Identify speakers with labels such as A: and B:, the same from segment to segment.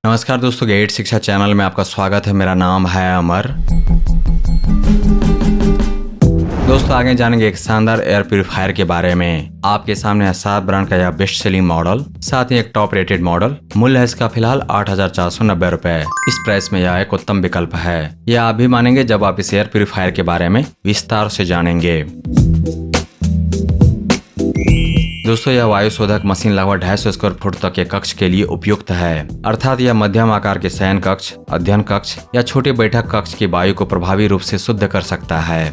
A: नमस्कार दोस्तों, गेट शिक्षा चैनल में आपका स्वागत है। मेरा नाम है अमर। दोस्तों आगे जानेंगे एक शानदार एयर प्यूरिफायर के बारे में। आपके सामने है 7 ब्रांड का यह बेस्ट सेलिंग मॉडल, साथ ही एक टॉप रेटेड मॉडल। मूल्य है इसका फिलहाल 8,490 रुपए। इस प्राइस में यह एक उत्तम विकल्प है। यह आप भी मानेंगे जब आप इस एयर प्यूरिफायर के बारे में विस्तार से जानेंगे। दोस्तों यह वायु शोधक मशीन लगभग 250 स्क्वायर फुट तक के कक्ष के लिए उपयुक्त है, अर्थात यह मध्यम आकार के शयन कक्ष, अध्ययन कक्ष या छोटे बैठक कक्ष की वायु को प्रभावी रूप से शुद्ध कर सकता है।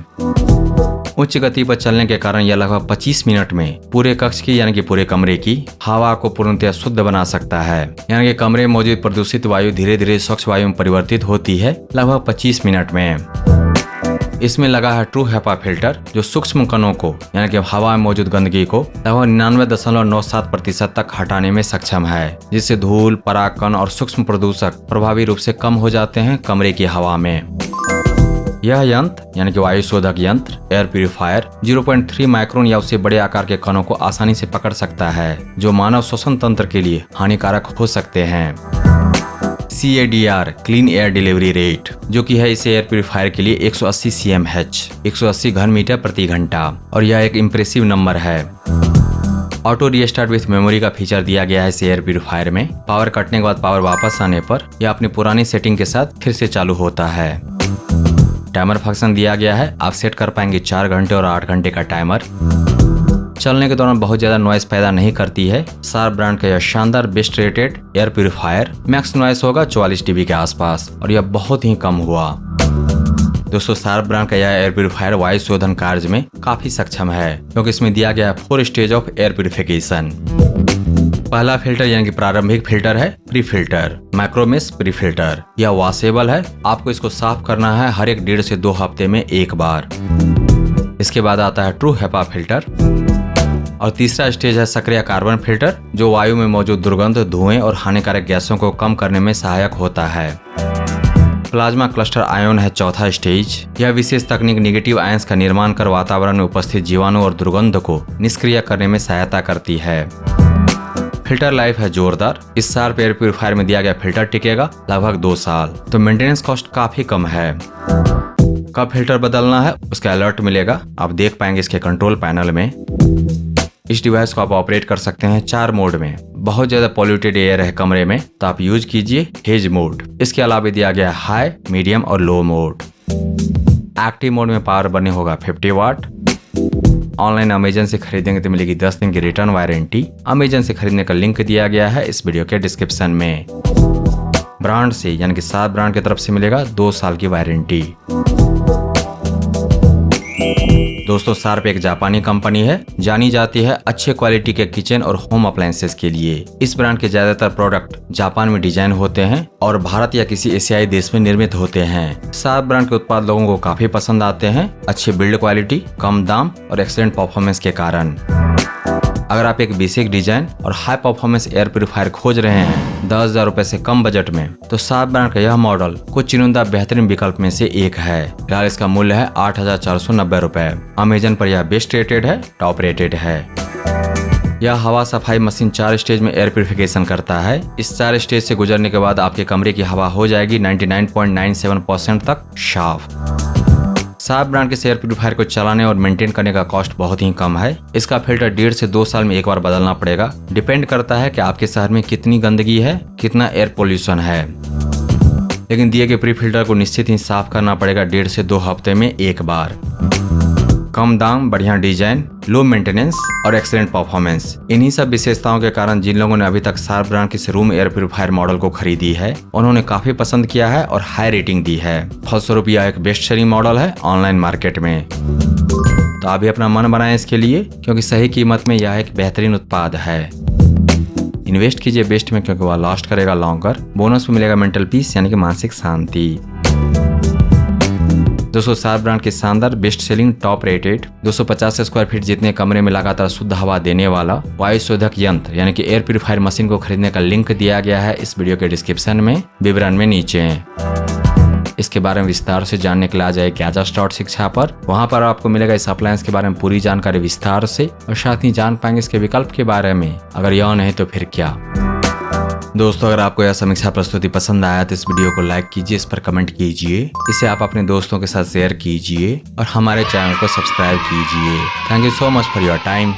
A: उच्च गति पर चलने के कारण यह लगभग 25 मिनट में पूरे कक्ष की यानी कि पूरे कमरे की हवा को पूर्णतः शुद्ध बना सकता है। यानी कि कमरे में मौजूद प्रदूषित वायु धीरे धीरे स्वच्छ वायु में परिवर्तित होती है लगभग 25 मिनट में। इसमें लगा है ट्रू हेपा फिल्टर, जो सूक्ष्म कणों को यानी कि हवा में मौजूद गंदगी को लगभग 99.97% तक हटाने में सक्षम है, जिससे धूल, परागकण और सूक्ष्म प्रदूषक प्रभावी रूप से कम हो जाते हैं कमरे की हवा में। यह यंत्र यानी कि वायु शोधक यंत्र एयर प्यूरिफायर 0.3 माइक्रोन या उससे बड़े आकार के कणों को आसानी से पकड़ सकता है, जो मानव श्वसन तंत्र के लिए हानिकारक हो सकते हैं। CADR clean air delivery rate, जो कि है इस एयर प्यूरिफायर के लिए 180 CMH 180 घन मीटर प्रति घंटा, और यह एक इम्प्रेसिव नंबर है। ऑटो रीस्टार्ट विथ मेमोरी का फीचर दिया गया है इस एयर प्यूरिफायर में। पावर कटने के बाद पावर वापस आने पर यह अपनी पुरानी सेटिंग के साथ फिर से चालू होता है। टाइमर फंक्शन दिया गया है, आप सेट कर पाएंगे 4 घंटे और 8 घंटे का टाइमर। चलने के दौरान बहुत ज्यादा नॉइस पैदा नहीं करती है। शार्प ब्रांड का यह शानदार best rated air purifier max noise होगा 44 dB के आसपास, और यह बहुत ही कम हुआ। दोस्तों शार्प ब्रांड का यह एयर प्यूरिफायर वायु शोधन कार्य में काफी सक्षम है, क्योंकि इसमें दिया गया है 4 स्टेज ऑफ एयर प्यूरिफिकेशन। पहला फिल्टर यानी कि प्रारंभिक फिल्टर है प्री फिल्टर, माइक्रोमेश प्री फिल्टर। यह वॉशेबल है, आपको इसको साफ करना है हर एक 1.5 से 2 हफ्ते में एक बार। इसके बाद आता है ट्रू हेपा फिल्टर, और तीसरा स्टेज है सक्रिय कार्बन फिल्टर, जो वायु में मौजूद दुर्गंध, धुएं और हानिकारक गैसों को कम करने में सहायक होता है। प्लाज्मा क्लस्टर आयन है चौथा स्टेज। यह विशेष तकनीक निगेटिव आयंस का निर्माण कर वातावरण में उपस्थित जीवाणु और दुर्गंध को निष्क्रिय करने में सहायता करती है। फिल्टर लाइफ है जोरदार। इस शार्प एयर प्यूरिफायर में दिया गया फिल्टर टिकेगा लगभग 2 साल, तो मेंटेनेंस कॉस्ट काफी कम है। कब फिल्टर बदलना है उसका अलर्ट मिलेगा, आप देख पाएंगे इसके कंट्रोल पैनल में। इस डिवाइस को आप ऑपरेट कर सकते हैं 4 मोड में। बहुत ज्यादा पॉल्यूटेड एयर है कमरे में तो आप यूज कीजिए हेज मोड। इसके अलावा दिया गया हाई, मीडियम और लो मोड। एक्टिव मोड में पावर बर्निंग होगा 50 वाट। ऑनलाइन अमेजन से खरीदेंगे तो मिलेगी 10 दिन की रिटर्न वारंटी। अमेजन से खरीदने का लिंक दिया गया है इस वीडियो के डिस्क्रिप्शन में। ब्रांड से यानी कि 7 ब्रांड की तरफ से मिलेगा 2 साल की वारंटी। दोस्तों शार्प एक जापानी कंपनी है, जानी जाती है अच्छे क्वालिटी के किचन और होम अप्लायंसेस के लिए। इस ब्रांड के ज्यादातर प्रोडक्ट जापान में डिजाइन होते हैं और भारत या किसी एशियाई देश में निर्मित होते हैं। शार्प ब्रांड के उत्पाद लोगों को काफी पसंद आते हैं, अच्छे बिल्ड क्वालिटी, कम दाम और एक्सीलेंट परफॉर्मेंस के कारण। अगर आप एक बेसिक डिजाइन और हाई परफॉर्मेंस एयर प्यूरिफायर खोज रहे हैं 10,000 रुपए से कम बजट में, तो शार्प ब्रांड का यह मॉडल कुछ चुनिंदा बेहतरीन विकल्प में से एक है। फिलहाल इसका मूल्य है 8,490 रुपए। अमेजन पर यह बेस्ट रेटेड है, टॉप रेटेड है। यह हवा सफाई मशीन 4 स्टेज में एयर प्यूरिफिकेशन करता है। इस 4 स्टेज से गुजरने के बाद आपके कमरे की हवा हो जाएगी 99.97% तक साफ। शार्प ब्रांड के एयर प्यूरिफायर को चलाने और मेंटेन करने का कॉस्ट बहुत ही कम है। इसका फिल्टर 1.5 से 2 साल में एक बार बदलना पड़ेगा। डिपेंड करता है कि आपके शहर में कितनी गंदगी है, कितना एयर पोल्यूशन है, लेकिन दिए गए प्री फिल्टर को निश्चित ही साफ करना पड़ेगा 1.5 से 2 हफ्ते में एक बार। कम दाम, बढ़िया डिजाइन, लो मेंटेनेंस और एक्सीलेंट परफॉर्मेंस, इन्हीं सब विशेषताओं के कारण जिन लोगों ने अभी तक शार्प ब्रांड के रूम एयर प्यूरिफायर मॉडल को खरीदी है उन्होंने काफी पसंद किया है और हाई रेटिंग दी है। फलस्वरूप यह एक बेस्ट सेलिंग मॉडल है ऑनलाइन मार्केट में। तो आप भी अपना मन बनाएं इसके लिए, क्योंकि सही कीमत में यह एक बेहतरीन उत्पाद है। इन्वेस्ट कीजिए बेस्ट में, क्योंकि वह लास्ट करेगा लॉन्गर। बोनस में मिलेगा मेंटल पीस यानी कि मानसिक शांति। दोस्तों शार्प ब्रांड के शानदार best selling top rated 250 square feet जितने कमरे में लगातार शुद्ध हवा देने वाला वायु शोधक यंत्र यानी कि एयर प्यूरिफायर मशीन को खरीदने का लिंक दिया गया है इस वीडियो के डिस्क्रिप्शन में, विवरण में नीचे। इसके बारे में विस्तार से जानने के लिए आ जाए गैजेट्स शिक्षा पर। वहां पर आपको मिलेगा इस अप्लायंस के बारे में पूरी जानकारी विस्तार से, और साथ ही जान पाएंगे इसके विकल्प के बारे में। अगर यह नहीं तो फिर क्या। दोस्तों, अगर आपको यह समीक्षा प्रस्तुति पसंद आया तो इस वीडियो को लाइक कीजिए, इस पर कमेंट कीजिए, इसे आप अपने दोस्तों के साथ शेयर कीजिए और हमारे चैनल को सब्सक्राइब कीजिए। Thank you so much for your time.